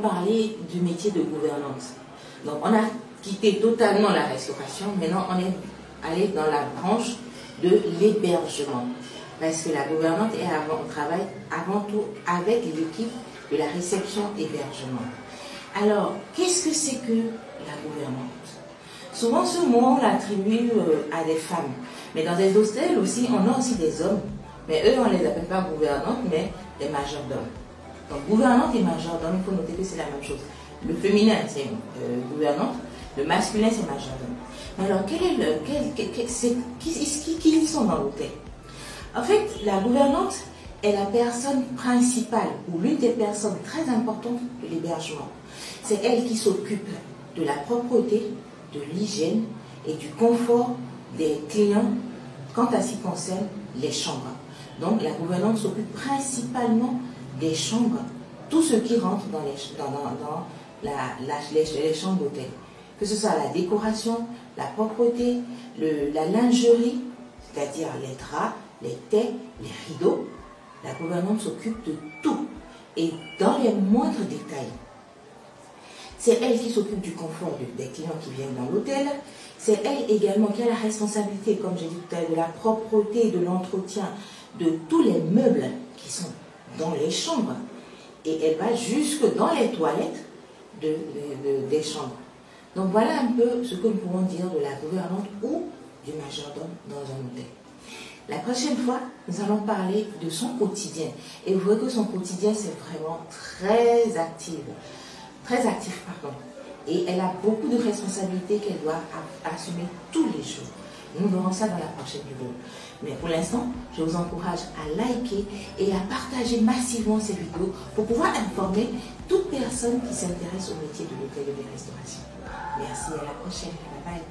parler du métier de gouvernante. Donc, on a quitté totalement la restauration. Maintenant, on est allé dans la branche de l'hébergement. Parce que la gouvernante travaille avant tout avec l'équipe de la réception-hébergement. Alors, qu'est-ce que c'est que la gouvernante? Souvent, ce mot, on l'attribue à des femmes. Mais dans des hôtels aussi, on a aussi des hommes. Mais eux, on ne les appelle pas gouvernantes, mais des majordomes. Donc, gouvernante et majordome, il faut noter que c'est la même chose. Le féminin, c'est gouvernante. Le masculin, c'est majordome. Mais alors, qui sont dans l'hôtel? En fait, la gouvernante est la personne principale ou l'une des personnes très importantes de l'hébergement. C'est elle qui s'occupe de la propreté, de l'hygiène et du confort des clients quant à ce qui concerne les chambres. Donc, la gouvernante s'occupe principalement des chambres, tout ce qui rentre dans les chambres d'hôtel. Que ce soit la décoration, la propreté, la lingerie, c'est-à-dire les draps, les thés, les rideaux. La gouvernante s'occupe de tout et dans les moindres détails. C'est elle qui s'occupe du confort des clients qui viennent dans l'hôtel. C'est elle également qui a la responsabilité, comme j'ai dit tout à l'heure, de la propreté, de l'entretien de tous les meubles qui sont dans les chambres. Et elle va jusque dans les toilettes des chambres. Donc voilà un peu ce que nous pouvons dire de la gouvernante ou du majordome dans un hôtel. La prochaine fois, nous allons parler de son quotidien. Et vous voyez que son quotidien, c'est vraiment très actif. Et elle a beaucoup de responsabilités qu'elle doit assumer tous les jours. Nous verrons ça dans la prochaine vidéo. Mais pour l'instant, je vous encourage à liker et à partager massivement ces vidéos pour pouvoir informer toute personne qui s'intéresse au métier de l'hôtel et de la restauration. Merci, à la prochaine. Bye bye.